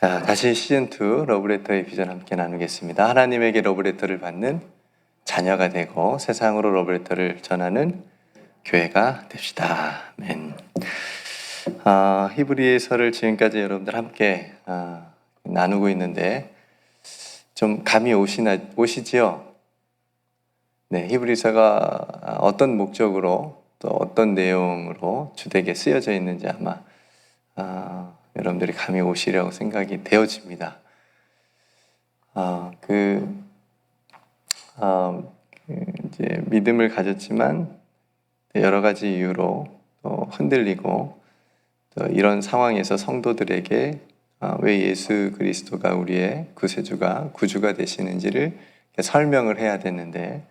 자, 다시 시즌2 러브레터의 비전 함께 나누겠습니다. 하나님에게 러브레터를 받는 자녀가 되고 세상으로 러브레터를 전하는 교회가 됩시다. 아멘. 히브리서를 지금까지 여러분들 함께 나누고 있는데 좀 감이 오시지요? 네, 히브리서가 어떤 목적으로 또 어떤 내용으로 주되게 쓰여져 있는지 아마 여러분들이 감이 오시려고 생각이 되어집니다. 이제 믿음을 가졌지만 여러 가지 이유로 또 흔들리고 또 이런 상황에서 성도들에게 왜 예수 그리스도가 우리의 구세주가 구주가 되시는지를 설명을 해야 되는데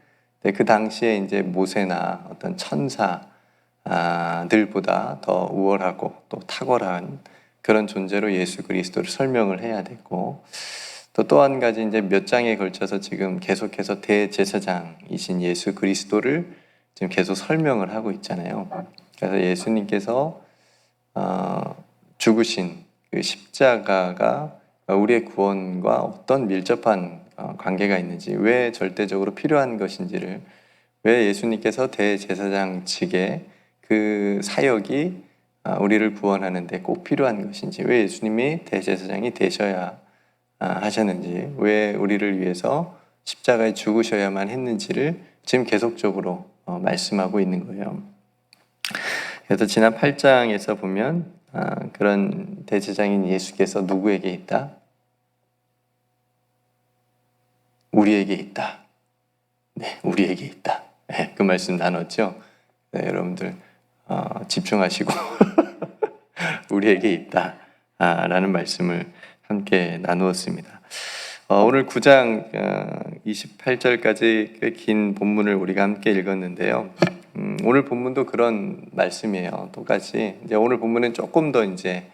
그 당시에 이제 모세나 어떤 천사들보다 더 우월하고 또 탁월한 그런 존재로 예수 그리스도를 설명을 해야 됐고 또 한 가지 이제 몇 장에 걸쳐서 지금 계속해서 대제사장이신 예수 그리스도를 지금 계속 설명을 하고 있잖아요. 그래서 예수님께서 죽으신 그 십자가가 우리의 구원과 어떤 밀접한 관계가 있는지, 왜 절대적으로 필요한 것인지를, 왜 예수님께서 대제사장 측의 그 사역이 우리를 구원하는 데 꼭 필요한 것인지, 왜 예수님이 대제사장이 되셔야 하셨는지, 왜 우리를 위해서 십자가에 죽으셔야만 했는지를 지금 계속적으로 말씀하고 있는 거예요. 그래서 지난 8장에서 보면 그런 대제사장인 예수께서 누구에게 있다? 우리에게 있다. 네, 우리에게 있다. 네, 그 말씀 나눴죠? 네, 여러분들 집중하시고 우리에게 있다 라는 말씀을 함께 나누었습니다. 오늘 9장 28절까지 꽤 긴 본문을 우리가 함께 읽었는데요. 오늘 본문도 그런 말씀이에요. 똑같이 이제 오늘 본문은 조금 더 이제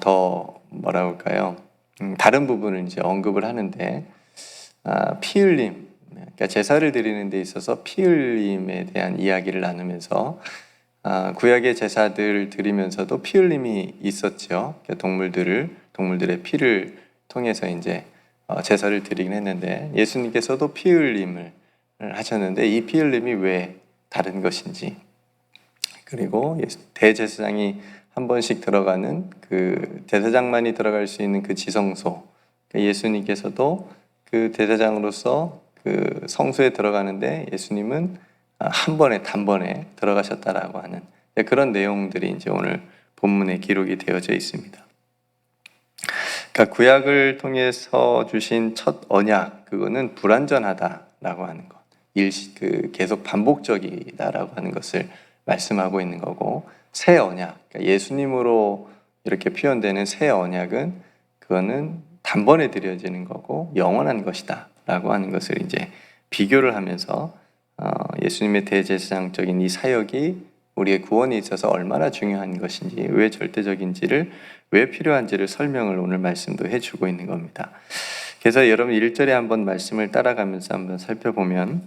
더 뭐라 할까요? 다른 부분을 이제 언급을 하는데 피 흘림, 그러니까 제사를 드리는 데 있어서 피 흘림에 대한 이야기를 나누면서 구약의 제사들 드리면서도 피 흘림이 있었죠. 동물들의 피를 통해서 이제 제사를 드리긴 했는데 예수님께서도 피 흘림을 하셨는데 이 피 흘림이 왜 다른 것인지, 그리고 대제사장이 한 번씩 들어가는 그 제사장만이 들어갈 수 있는 그 지성소, 예수님께서도 그 대제사장으로서 그 성소에 들어가는데 예수님은 한 번에 단번에 들어가셨다라고 하는 그런 내용들이 이제 오늘 본문에 기록이 되어져 있습니다. 그러니까 구약을 통해서 주신 첫 언약, 그거는 불완전하다라고 하는 것, 계속 반복적이다라고 하는 것을 말씀하고 있는 거고, 새 언약, 그러니까 예수님으로 이렇게 표현되는 새 언약은 그거는 단번에 드려지는 거고 영원한 것이다라고 하는 것을 이제 비교를 하면서 예수님의 대제사장적인 이 사역이 우리의 구원에 있어서 얼마나 중요한 것인지, 왜 절대적인지를, 왜 필요한지를 설명을 오늘 말씀도 해주고 있는 겁니다. 그래서 여러분 1절에 한번 말씀을 따라가면서 한번 살펴보면,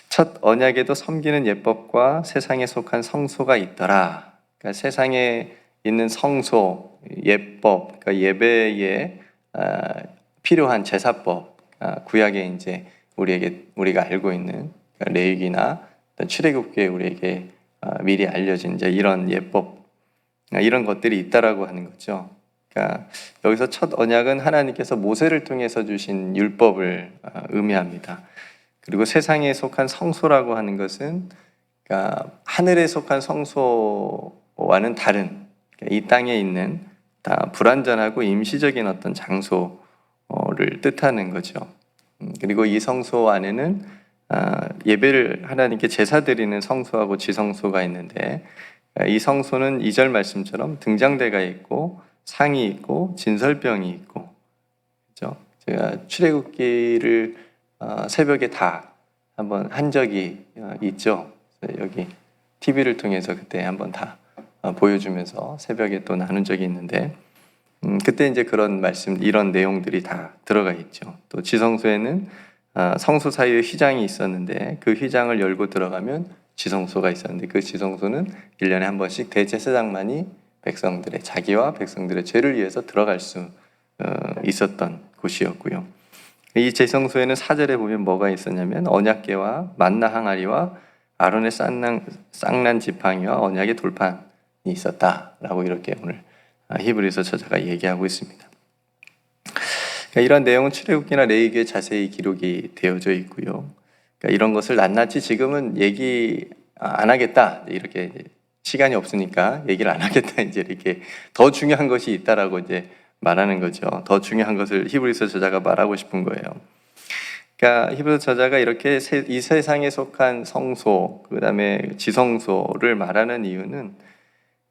첫 언약에도 섬기는 예법과 세상에 속한 성소가 있더라. 그러니까 세상에 있는 성소, 예법, 그러니까 예배에 필요한 제사법, 구약에 이제 우리가 알고 있는 레위기나 출애굽기에 우리에게 미리 알려진 이제 이런 예법, 이런 것들이 있다라고 하는 거죠. 그러니까 여기서 첫 언약은 하나님께서 모세를 통해서 주신 율법을 의미합니다. 그리고 세상에 속한 성소라고 하는 것은 그러니까 하늘에 속한 성소와는 다른, 이 땅에 있는 다 불완전하고 임시적인 어떤 장소를 뜻하는 거죠. 그리고 이 성소 안에는 예배를 하나님께 제사 드리는 성소하고 지성소가 있는데, 이 성소는 2절 말씀처럼 등장대가 있고 상이 있고 진설병이 있고, 그렇죠? 제가 출애굽기를 새벽에 다 한번 한 적이 있죠. 여기 TV를 통해서 그때 한번 다 보여주면서 새벽에 또 나눈 적이 있는데, 그때 이제 그런 말씀, 이런 내용들이 다 들어가 있죠. 또 지성소에는 성소 사이에 휘장이 있었는데 그 휘장을 열고 들어가면 지성소가 있었는데, 그 지성소는 1년에 한 번씩 대제사장만이 자기와 백성들의 죄를 위해서 들어갈 수 있었던 곳이었고요. 이 제성소에는 4절에 보면 뭐가 있었냐면 언약궤와 만나 항아리와 아론의 쌍난 지팡이와 언약의 돌판이 있었다라고 이렇게 오늘 히브리서 저자가 얘기하고 있습니다. 그러니까 이런 내용은 출애굽기나 레위기에 자세히 기록이 되어져 있고요. 그러니까 이런 것을 낱낱이 지금은 얘기 안 하겠다, 이렇게 시간이 없으니까 얘기를 안 하겠다, 이제 이렇게 더 중요한 것이 있다라고 이제 말하는 거죠. 더 중요한 것을 히브리서 저자가 말하고 싶은 거예요. 그러니까 히브리서 저자가 이렇게 이 세상에 속한 성소, 그다음에 지성소를 말하는 이유는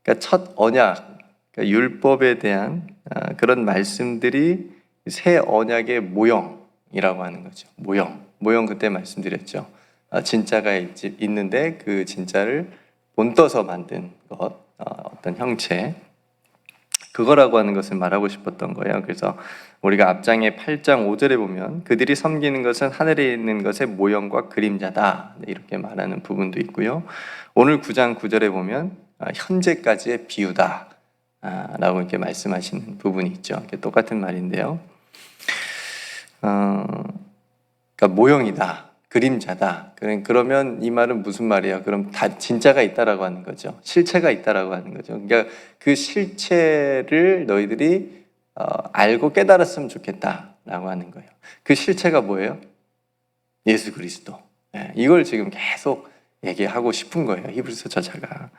그러니까 첫 언약, 그러니까 율법에 대한 그런 말씀들이 새 언약의 모형이라고 하는 거죠. 모형 그때 말씀드렸죠. 진짜가 있는데 그 진짜를 본떠서 만든 것, 어떤 형체, 그거라고 하는 것을 말하고 싶었던 거예요. 그래서 우리가 앞장의 8장 5절에 보면 그들이 섬기는 것은 하늘에 있는 것의 모형과 그림자다, 이렇게 말하는 부분도 있고요. 오늘 9장 9절에 보면 현재까지의 비유다 라고 이렇게 말씀하시는 부분이 있죠. 똑같은 말인데요. 그러니까 모형이다, 그림자다. 그러면 이 말은 무슨 말이야? 그럼 다 진짜가 있다라고 하는 거죠. 실체가 있다라고 하는 거죠. 그러니까 그 실체를 너희들이 알고 깨달았으면 좋겠다라고 하는 거예요. 그 실체가 뭐예요? 예수 그리스도. 이걸 지금 계속 얘기하고 싶은 거예요, 히브리서 저자가.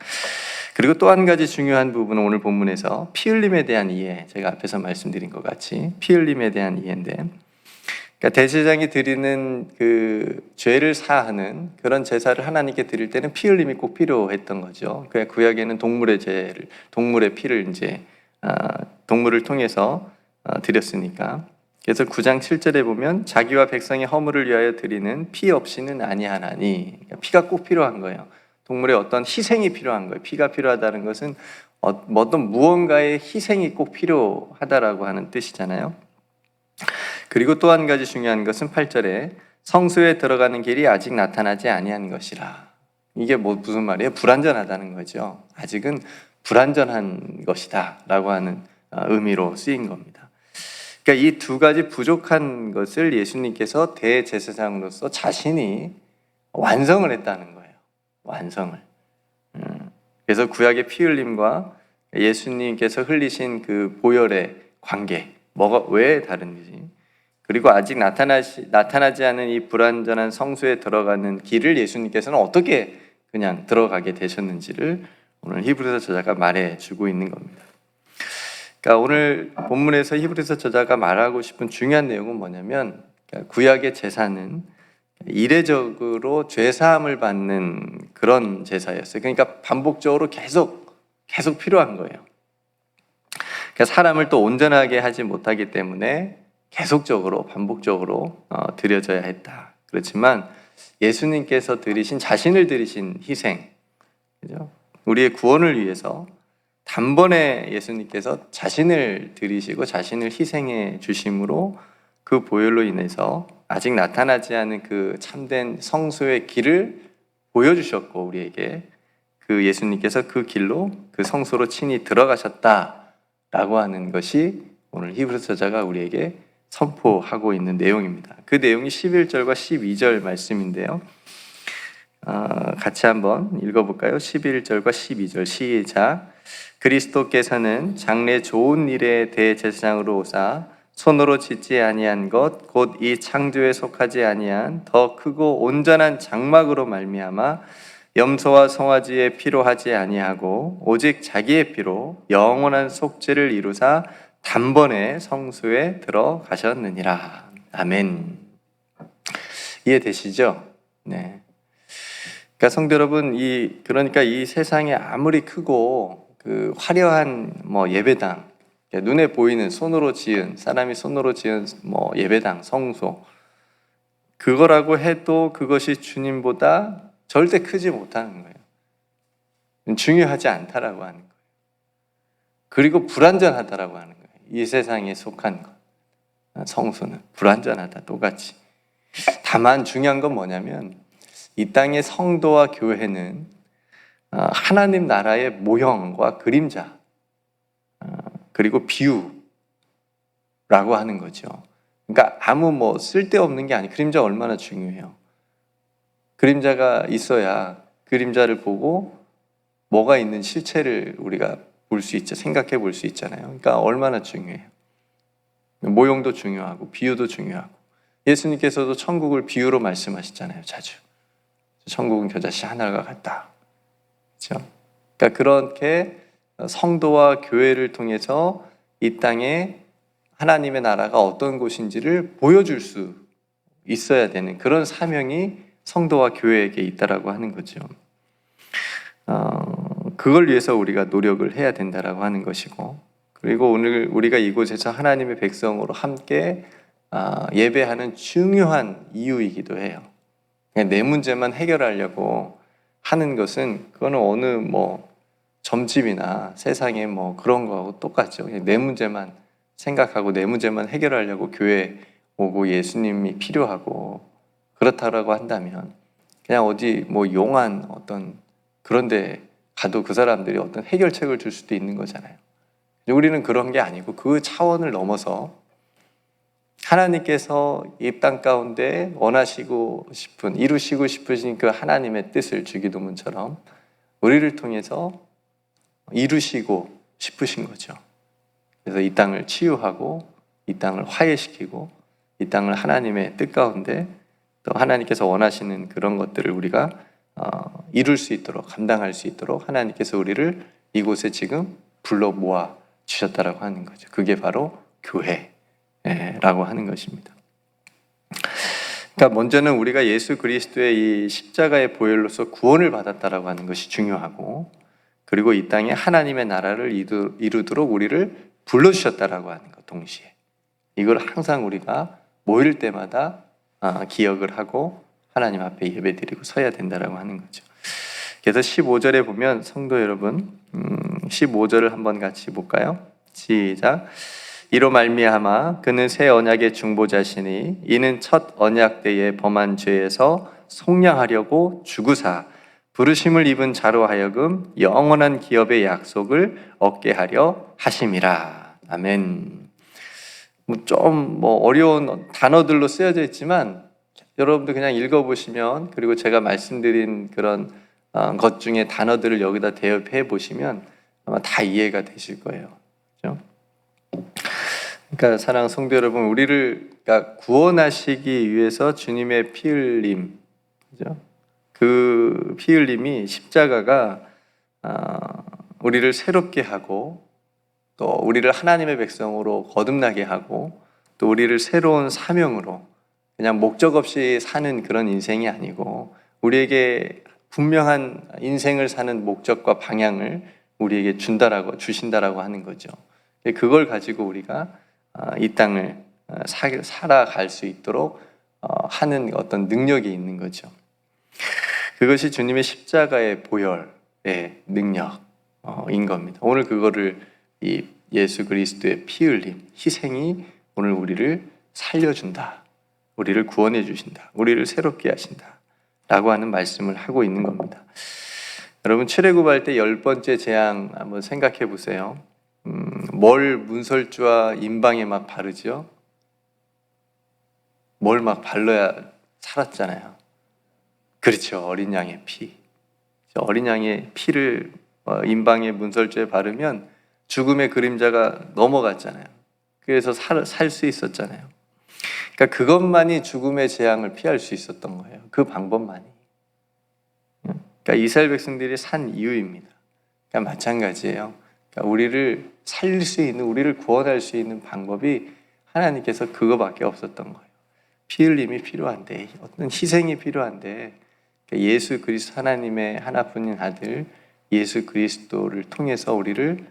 그리고 또 한 가지 중요한 부분은 오늘 본문에서 피 흘림에 대한 이해, 제가 앞에서 말씀드린 것 같이 피 흘림에 대한 이해인데, 그러니까 대제사장이 드리는 그 죄를 사하는 그런 제사를 하나님께 드릴 때는 피 흘림이 꼭 필요했던 거죠. 그 구약에는 동물의 피를 이제 동물을 통해서 드렸으니까. 그래서 9장 7절에 보면 자기와 백성의 허물을 위하여 드리는 피 없이는 아니하나니, 그러니까 피가 꼭 필요한 거예요. 동물의 어떤 희생이 필요한 거예요. 피가 필요하다는 것은 어떤 무언가의 희생이 꼭 필요하다라고 하는 뜻이잖아요. 그리고 또 한 가지 중요한 것은 8절에 성소에 들어가는 길이 아직 나타나지 아니한 것이라. 이게 무슨 말이에요? 불완전하다는 거죠. 아직은 불완전한 것이다 라고 하는 의미로 쓰인 겁니다. 그러니까 이 두 가지 부족한 것을 예수님께서 대제사장으로서 자신이 완성을 했다는 거예요. 완성을. 그래서 구약의 피 흘림과 예수님께서 흘리신 그 보혈의 관계, 왜 다른지, 그리고 아직 나타나지 않은 이 불완전한 성소에 들어가는 길을 예수님께서는 어떻게 그냥 들어가게 되셨는지를 오늘 히브리서 저자가 말해주고 있는 겁니다. 그러니까 오늘 본문에서 히브리서 저자가 말하고 싶은 중요한 내용은 뭐냐면, 그러니까 구약의 제사는 이례적으로 죄사함을 받는 그런 제사였어요. 그러니까 반복적으로 계속 필요한 거예요. 그러니까 사람을 또 온전하게 하지 못하기 때문에 계속적으로 반복적으로 드려져야 했다. 그렇지만 예수님께서 자신을 드리신 희생, 그죠? 우리의 구원을 위해서 단번에 예수님께서 자신을 드리시고 자신을 희생해 주심으로 그 보혈로 인해서 아직 나타나지 않은 그 참된 성소의 길을 보여주셨고, 우리에게 그 예수님께서 그 길로 그 성소로 친히 들어가셨다라고 하는 것이 오늘 히브리서 저자가 우리에게 선포하고 있는 내용입니다. 그 내용이 11절과 12절 말씀인데요. 같이 한번 읽어볼까요? 11절과 12절 시작. 그리스도께서는 장래 좋은 일에 대제사장으로 오사 손으로 짓지 아니한 것 곧 이 창조에 속하지 아니한 더 크고 온전한 장막으로 말미암아 염소와 송아지의 피로 하지 아니하고 오직 자기의 피로 영원한 속죄를 이루사 단번에 성소에 들어가셨느니라. 아멘. 이해되시죠? 네. 그러니까 성도 여러분, 그러니까 이 세상에 아무리 크고 그 화려한 예배당, 눈에 보이는 사람이 손으로 지은 예배당, 성소, 그거라고 해도 그것이 주님보다 절대 크지 못하는 거예요. 중요하지 않다라고 하는 거예요. 그리고 불완전하다라고 하는 거예요. 이 세상에 속한 것, 성소는 불완전하다, 똑같이. 다만 중요한 건 뭐냐면 이 땅의 성도와 교회는 하나님 나라의 모형과 그림자, 그리고 비유, 라고 하는 거죠. 그러니까 아무 뭐 쓸데없는 게 아니에요. 그림자 얼마나 중요해요. 그림자가 있어야 그림자를 보고 뭐가 있는 실체를 우리가 볼 수 있죠. 생각해 볼 수 있잖아요. 그러니까 얼마나 중요해요. 모형도 중요하고 비유도 중요하고 예수님께서도 천국을 비유로 말씀하시잖아요. 자주. 천국은 겨자씨 하나가 같다. 그렇죠? 그러니까 그렇게 성도와 교회를 통해서 이 땅에 하나님의 나라가 어떤 곳인지를 보여줄 수 있어야 되는 그런 사명이 성도와 교회에게 있다라고 하는 거죠. 그걸 위해서 우리가 노력을 해야 된다라고 하는 것이고, 그리고 오늘 우리가 이곳에서 하나님의 백성으로 함께 예배하는 중요한 이유이기도 해요. 그냥 내 문제만 해결하려고 하는 것은 그거는 어느 뭐 점집이나 세상에 뭐 그런 거하고 똑같죠. 그냥 내 문제만 생각하고 내 문제만 해결하려고 교회 오고 예수님이 필요하고 그렇다라고 한다면 그냥 어디 뭐 용한 어떤 그런 데 가도 그 사람들이 어떤 해결책을 줄 수도 있는 거잖아요. 우리는 그런 게 아니고 그 차원을 넘어서 하나님께서 이 땅 가운데 원하시고 싶은, 이루시고 싶으신 그 하나님의 뜻을 주기도문처럼 우리를 통해서 이루시고 싶으신 거죠. 그래서 이 땅을 치유하고 이 땅을 화해시키고 이 땅을 하나님의 뜻 가운데 또 하나님께서 원하시는 그런 것들을 우리가 이룰 수 있도록, 감당할 수 있도록 하나님께서 우리를 이곳에 지금 불러 모아 주셨다라고 하는 거죠. 그게 바로 교회라고 하는 것입니다. 그러니까 먼저는 우리가 예수 그리스도의 이 십자가의 보혈로서 구원을 받았다라고 하는 것이 중요하고, 그리고 이 땅에 하나님의 나라를 이루도록 우리를 불러주셨다라고 하는 것 동시에 이걸 항상 우리가 모일 때마다 기억을 하고 하나님 앞에 예배드리고 서야 된다라고 하는 거죠. 그래서 15절에 보면 성도 여러분 15절을 한번 같이 볼까요? 시작. 이로 말미암아 그는 새 언약의 중보자시니 이는 첫 언약 때에 범한 죄에서 속량하려고 죽으사 부르심을 입은 자로 하여금 영원한 기업의 약속을 얻게 하려 하심이라. 아멘. 좀 어려운 단어들로 쓰여져 있지만 여러분들 그냥 읽어보시면, 그리고 제가 말씀드린 그런 것 중에 단어들을 여기다 대입해 보시면 아마 다 이해가 되실 거예요. 그렇죠? 그러니까 사랑하는 성도 여러분, 우리를 구원하시기 위해서 주님의 피 흘림, 그죠? 그 피 흘림이 십자가가 우리를 새롭게 하고 또 우리를 하나님의 백성으로 거듭나게 하고 또 우리를 새로운 사명으로 그냥 목적 없이 사는 그런 인생이 아니고 우리에게 분명한 인생을 사는 목적과 방향을 우리에게 주신다라고 하는 거죠. 그걸 가지고 우리가 이 땅을 살아갈 수 있도록 하는 어떤 능력이 있는 거죠. 그것이 주님의 십자가의 보혈의 능력인 겁니다. 오늘 그거를 이 예수 그리스도의 피 흘림, 희생이 오늘 우리를 살려준다, 우리를 구원해 주신다, 우리를 새롭게 하신다 라고 하는 말씀을 하고 있는 겁니다. 여러분 출애굽할 때 10번째 재앙 한번 생각해 보세요. 뭘 문설주와 임방에 막 바르죠? 뭘 막 발라야 살았잖아요. 그렇죠. 어린 양의 피. 어린 양의 피를 임방의 문설주에 바르면 죽음의 그림자가 넘어갔잖아요. 그래서 살 수 있었잖아요. 그러니까 그것만이 죽음의 재앙을 피할 수 있었던 거예요. 그 방법만이. 그러니까 이스라엘 백성들이 산 이유입니다. 그러니까 마찬가지예요. 그러니까 우리를 살릴 수 있는, 우리를 구원할 수 있는 방법이 하나님께서 그거밖에 없었던 거예요. 피 흘림이 필요한데, 어떤 희생이 필요한데, 예수 그리스도 하나님의 하나뿐인 아들 예수 그리스도를 통해서 우리를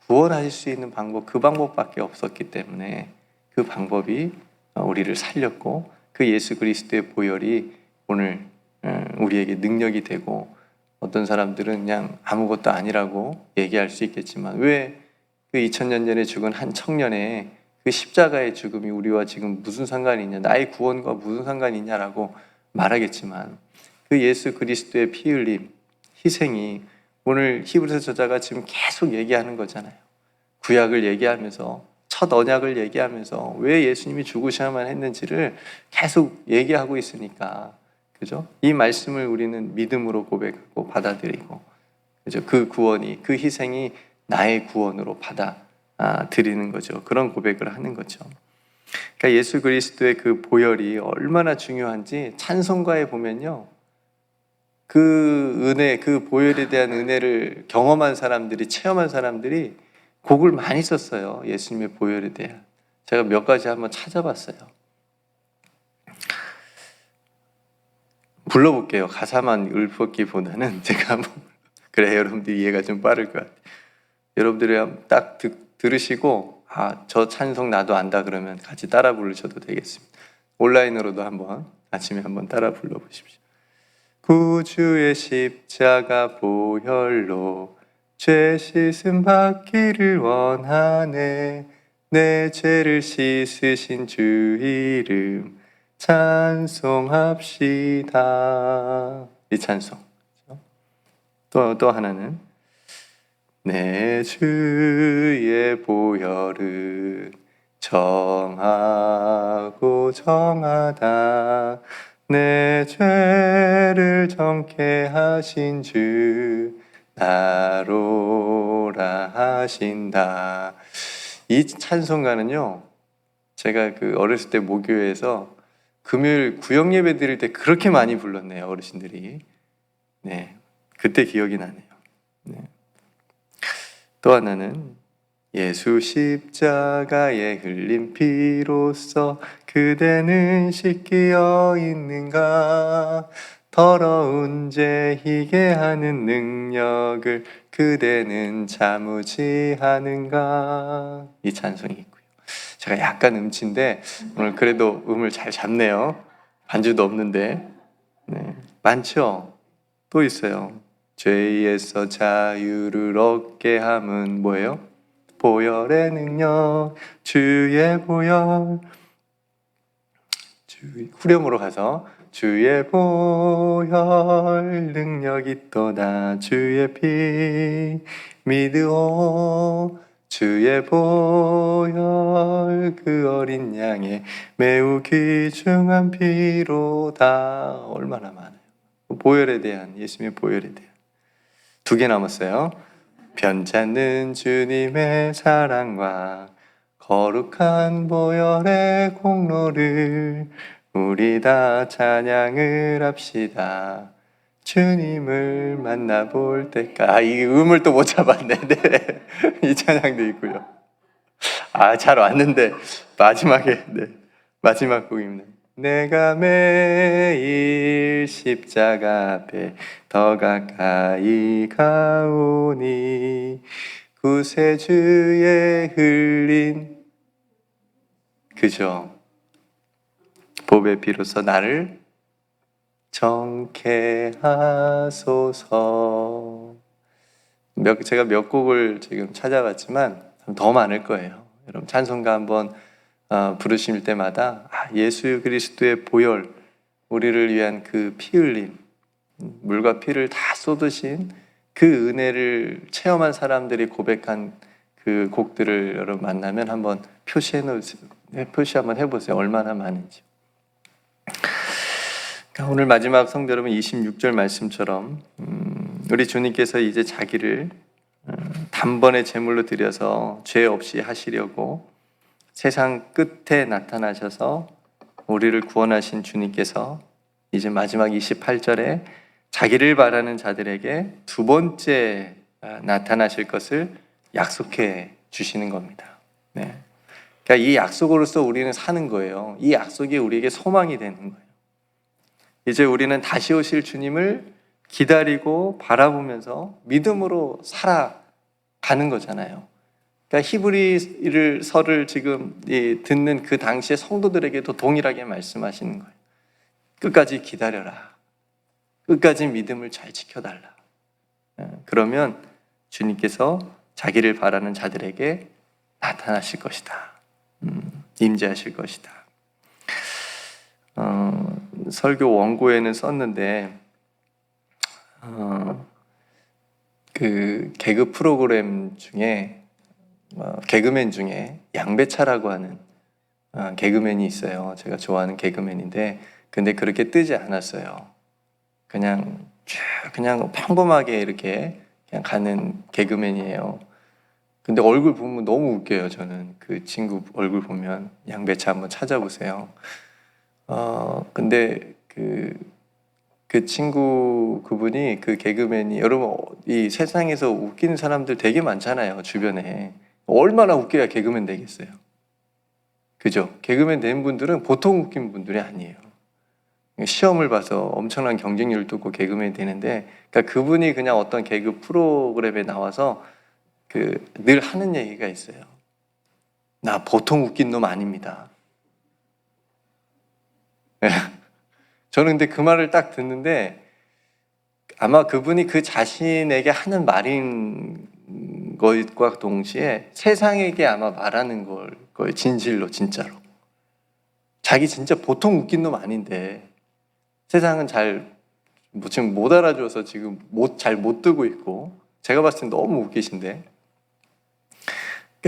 구원하실 수 있는 방법, 그 방법밖에 없었기 때문에 그 방법이 우리를 살렸고, 그 예수 그리스도의 보혈이 오늘 우리에게 능력이 되고, 어떤 사람들은 그냥 아무것도 아니라고 얘기할 수 있겠지만 왜 그 2000년 전에 죽은 한 청년의 그 십자가의 죽음이 우리와 지금 무슨 상관이 있냐, 나의 구원과 무슨 상관이 있냐라고 말하겠지만 그 예수 그리스도의 피 흘림, 희생이 오늘 히브리서 저자가 지금 계속 얘기하는 거잖아요. 구약을 얘기하면서 첫 언약을 얘기하면서 왜 예수님이 죽으셔야만 했는지를 계속 얘기하고 있으니까, 그죠? 이 말씀을 우리는 믿음으로 고백하고 받아들이고, 그죠? 그 구원이, 그 희생이 나의 구원으로 받아들이는 거죠. 그런 고백을 하는 거죠. 그러니까 예수 그리스도의 그 보혈이 얼마나 중요한지 찬송가에 보면요, 그 은혜, 그 보혈에 대한 은혜를 경험한 사람들이, 체험한 사람들이 곡을 많이 썼어요. 예수님의 보혈에 대한. 제가 몇 가지 한번 찾아봤어요. 불러볼게요. 가사만 읊었기보다는 제가 한번 그래, 여러분들이 이해가 좀 빠를 것 같아요. 여러분들이 딱 들으시고 저 찬송 나도 안다 그러면 같이 따라 부르셔도 되겠습니다. 온라인으로도 한번 아침에 한번 따라 불러보십시오. 구주의 십자가 보혈로 죄 씻음 받기를 원하네. 내 죄를 씻으신 주 이름 찬송합시다. 이 찬송. 또 하나는 내 주의 보혈은 정하고 정하다. 내 죄를 정케 하신 주 나로라 하신다. 이 찬송가는요, 제가 그 어렸을 때 모교회에서 금요일 구역 예배 드릴 때 그렇게 많이 불렀네요, 어르신들이. 네, 그때 기억이 나네요. 네. 또 하나는 예수 십자가에 흘린 피로써 그대는 씻기어 있는가. 더러운 죄 희게 하는 능력을 그대는 자무지하는가. 이 찬송이 있고요. 제가 약간 음치인데 오늘 그래도 음을 잘 잡네요. 반주도 없는데. 네, 많죠? 또 있어요. 죄에서 자유를 얻게 함은 뭐예요? 보혈의 능력, 주의 보혈. 후렴으로 가서 주의 보혈 능력 있도다. 주의 피 믿으오. 주의 보혈 그 어린 양의 매우 귀중한 피로다. 얼마나 많아요. 보혈에 대한, 예수님의 보혈에 대한. 2개 남았어요. 편찮는 주님의 사랑과 거룩한 보혈의 공로를 우리 다 찬양을 합시다. 주님을 만나볼 때까지. 이 음을 또 못 잡았네. 네. 이 찬양도 있고요. 잘 왔는데 마지막에, 네, 마지막 곡입니다. 내가 매일 십자가 앞에 더 가까이 가오니 구세주의 흘린, 그죠? 보배 피로써 나를 정케 하소서. 제가 몇 곡을 지금 찾아봤지만 더 많을 거예요. 여러분 찬송가 한번 부르실 때마다 예수 그리스도의 보혈, 우리를 위한 그 피 흘림, 물과 피를 다 쏟으신 그 은혜를 체험한 사람들이 고백한 그 곡들을 여러분 만나면 한번 표시 한번 해보세요. 얼마나 많은지. 오늘 마지막 성도 여러분, 26절 말씀처럼 우리 주님께서 이제 자기를 단번에 제물로 드려서 죄 없이 하시려고 세상 끝에 나타나셔서 우리를 구원하신 주님께서 이제 마지막 28절에 자기를 바라는 자들에게 2번째 나타나실 것을 약속해 주시는 겁니다. 네. 그러니까 이 약속으로서 우리는 사는 거예요. 이 약속이 우리에게 소망이 되는 거예요. 이제 우리는 다시 오실 주님을 기다리고 바라보면서 믿음으로 살아가는 거잖아요. 그러니까 히브리서를 지금 듣는 그 당시의 성도들에게도 동일하게 말씀하시는 거예요. 끝까지 기다려라. 끝까지 믿음을 잘 지켜달라. 그러면 주님께서 자기를 바라는 자들에게 나타나실 것이다. 임재하실 것이다. 설교 원고에는 썼는데 그 개그 프로그램 중에 개그맨 중에 양배차라고 하는 개그맨이 있어요. 제가 좋아하는 개그맨인데 근데 그렇게 뜨지 않았어요. 그냥 평범하게 이렇게 그냥 가는 개그맨이에요. 근데 얼굴 보면 너무 웃겨요. 저는 그 친구 얼굴 보면 양배차 한번 찾아보세요. 근데 그 친구 그분이 그 개그맨이 여러분 이 세상에서 웃기는 사람들 되게 많잖아요. 주변에 얼마나 웃겨야 개그맨 되겠어요. 그죠? 개그맨 된 분들은 보통 웃긴 분들이 아니에요. 시험을 봐서 엄청난 경쟁률을 뚫고 개그맨이 되는데 그러니까 그분이 그냥 어떤 개그 프로그램에 나와서 늘 하는 얘기가 있어요. 나 보통 웃긴 놈 아닙니다. 저는 근데 그 말을 딱 듣는데 아마 그분이 그 자신에게 하는 말인 것과 동시에 세상에게 아마 말하는 거예요. 진실로 진짜로. 자기 진짜 보통 웃긴 놈 아닌데 세상은 지금 못 알아줘서 지금 잘 못 뜨고 있고 제가 봤을 땐 너무 웃기신데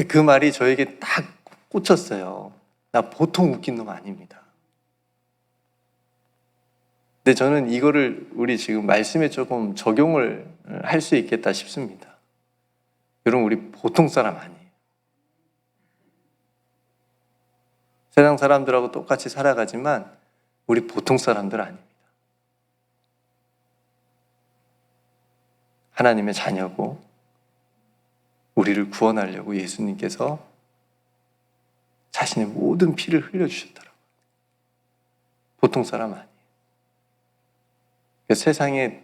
그 말이 저에게 딱 꽂혔어요. 나 보통 웃긴 놈 아닙니다. 근데 저는 이거를 우리 지금 말씀에 조금 적용을 할 수 있겠다 싶습니다. 여러분 우리 보통 사람 아니에요. 세상 사람들하고 똑같이 살아가지만 우리 보통 사람들 아닙니다. 하나님의 자녀고 우리를 구원하려고 예수님께서 자신의 모든 피를 흘려주셨더라고요. 보통 사람 아니에요. 세상에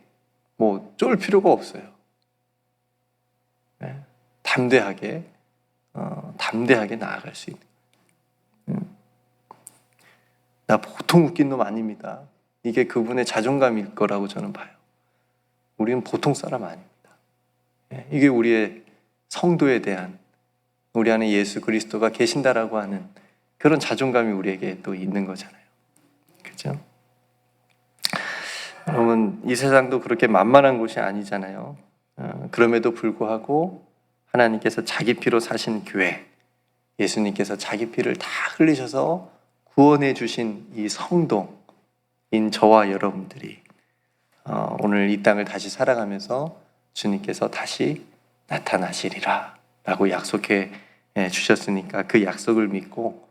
쫄 필요가 없어요. 네? 담대하게 나아갈 수 있는 나 보통 웃긴 놈 아닙니다. 이게 그분의 자존감일 거라고 저는 봐요. 우리는 보통 사람 아닙니다. 이게 우리의 성도에 대한 우리 안에 예수 그리스도가 계신다라고 하는 그런 자존감이 우리에게 또 있는 거잖아요. 그렇죠? 여러분 이 세상도 그렇게 만만한 곳이 아니잖아요. 그럼에도 불구하고 하나님께서 자기 피로 사신 교회, 예수님께서 자기 피를 다 흘리셔서 구원해 주신 이 성도인 저와 여러분들이 오늘 이 땅을 다시 살아가면서 주님께서 다시 나타나시리라 라고 약속해 주셨으니까 그 약속을 믿고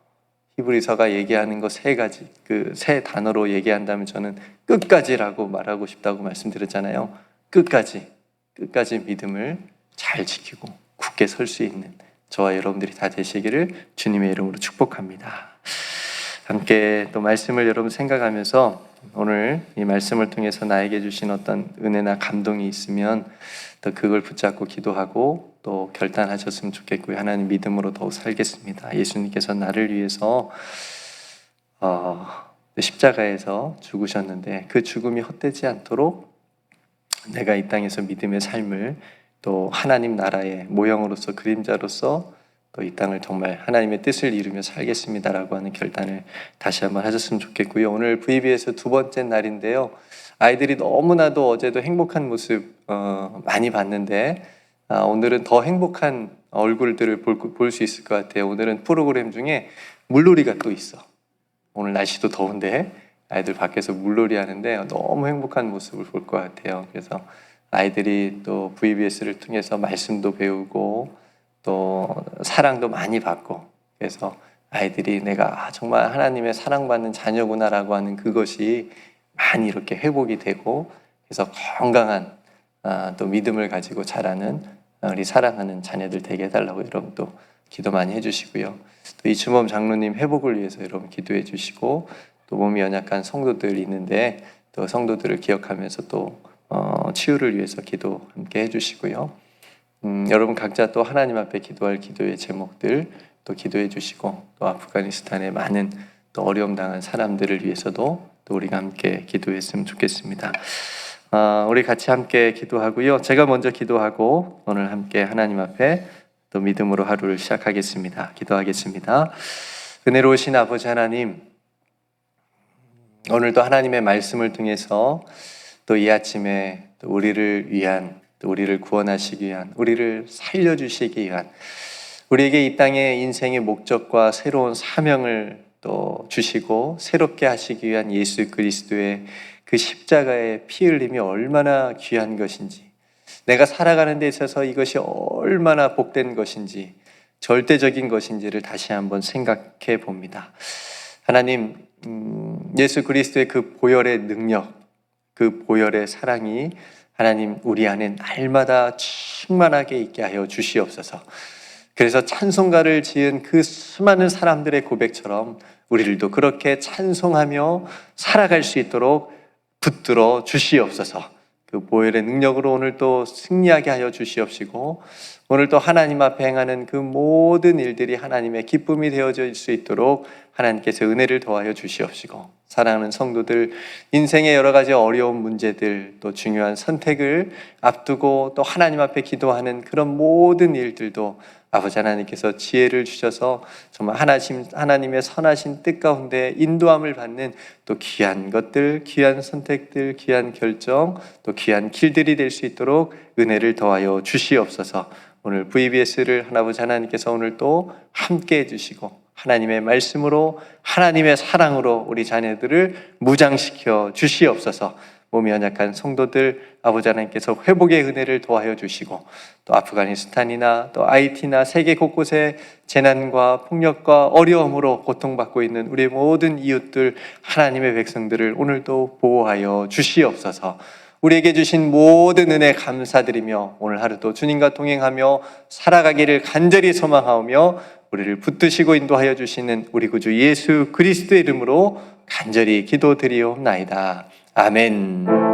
히브리서가 얘기하는 거 세 가지, 그 세 단어로 얘기한다면 저는 끝까지라고 말하고 싶다고 말씀드렸잖아요. 끝까지 믿음을 잘 지키고 굳게 설 수 있는 저와 여러분들이 다 되시기를 주님의 이름으로 축복합니다. 함께 또 말씀을 여러분 생각하면서 오늘 이 말씀을 통해서 나에게 주신 어떤 은혜나 감동이 있으면 또 그걸 붙잡고 기도하고 또 결단하셨으면 좋겠고요. 하나님 믿음으로 더욱 살겠습니다. 예수님께서 나를 위해서 십자가에서 죽으셨는데 그 죽음이 헛되지 않도록 내가 이 땅에서 믿음의 삶을 또 하나님 나라의 모형으로서 그림자로서 또 이 땅을 정말 하나님의 뜻을 이루며 살겠습니다라고 하는 결단을 다시 한번 하셨으면 좋겠고요. 오늘 VBS 두 번째 날인데요. 아이들이 너무나도 어제도 행복한 모습 많이 봤는데 오늘은 더 행복한 얼굴들을 볼 수 있을 것 같아요. 오늘은 프로그램 중에 물놀이가 또 있어. 오늘 날씨도 더운데 아이들 밖에서 물놀이 하는데 너무 행복한 모습을 볼 것 같아요. 그래서 아이들이 또 VBS를 통해서 말씀도 배우고 또 사랑도 많이 받고 그래서 아이들이 내가 정말 하나님의 사랑받는 자녀구나라고 하는 그것이 많이 이렇게 회복이 되고 그래서 건강한 또 믿음을 가지고 자라는 우리 사랑하는 자녀들 되게 해달라고 여러분 또 기도 많이 해주시고요. 또 이춘범 장로님 회복을 위해서 여러분 기도해 주시고 또 몸이 연약한 성도들 있는데 또 성도들을 기억하면서 또 치유를 위해서 기도 함께 해주시고요. 여러분 각자 또 하나님 앞에 기도할 기도의 제목들 또 기도해 주시고 또 아프가니스탄의 많은 또 어려움 당한 사람들을 위해서도 또 우리가 함께 기도했으면 좋겠습니다. 우리 같이 함께 기도하고요. 제가 먼저 기도하고 오늘 함께 하나님 앞에 또 믿음으로 하루를 시작하겠습니다. 기도하겠습니다. 은혜로우신 아버지 하나님, 오늘도 하나님의 말씀을 통해서 또 이 아침에 또 우리를 위한 또 우리를 구원하시기 위한 우리를 살려주시기 위한 우리에게 이 땅의 인생의 목적과 새로운 사명을 또 주시고 새롭게 하시기 위한 예수 그리스도의 그 십자가의 피 흘림이 얼마나 귀한 것인지, 내가 살아가는 데 있어서 이것이 얼마나 복된 것인지, 절대적인 것인지를 다시 한번 생각해 봅니다. 하나님, 예수 그리스도의 그 보혈의 능력, 그 보혈의 사랑이 하나님 우리 안에 날마다 충만하게 있게 하여 주시옵소서. 그래서 찬송가를 지은 그 수많은 사람들의 고백처럼 우리들도 그렇게 찬송하며 살아갈 수 있도록 붙들어 주시옵소서. 그 보혈의 능력으로 오늘 또 승리하게 하여 주시옵시고, 오늘 또 하나님 앞에 행하는 그 모든 일들이 하나님의 기쁨이 되어질 수 있도록 하나님께서 은혜를 더하여 주시옵시고, 사랑하는 성도들, 인생의 여러 가지 어려운 문제들, 또 중요한 선택을 앞두고 또 하나님 앞에 기도하는 그런 모든 일들도 아버지 하나님께서 지혜를 주셔서 정말 하나님의 선하신 뜻 가운데 인도함을 받는 또 귀한 것들, 귀한 선택들, 귀한 결정, 또 귀한 길들이 될 수 있도록 은혜를 더하여 주시옵소서. 오늘 VBS를 아버지 하나님께서 오늘 또 함께 해주시고 하나님의 말씀으로, 하나님의 사랑으로 우리 자녀들을 무장시켜 주시옵소서. 몸이 연약한 성도들 아버지 하나님께서 회복의 은혜를 더하여 주시고, 또 아프가니스탄이나 또 IT나 세계 곳곳에 재난과 폭력과 어려움으로 고통받고 있는 우리 모든 이웃들, 하나님의 백성들을 오늘도 보호하여 주시옵소서. 우리에게 주신 모든 은혜 감사드리며 오늘 하루도 주님과 동행하며 살아가기를 간절히 소망하며 우리를 붙드시고 인도하여 주시는 우리 구주 예수 그리스도의 이름으로 간절히 기도드리옵나이다. 아멘.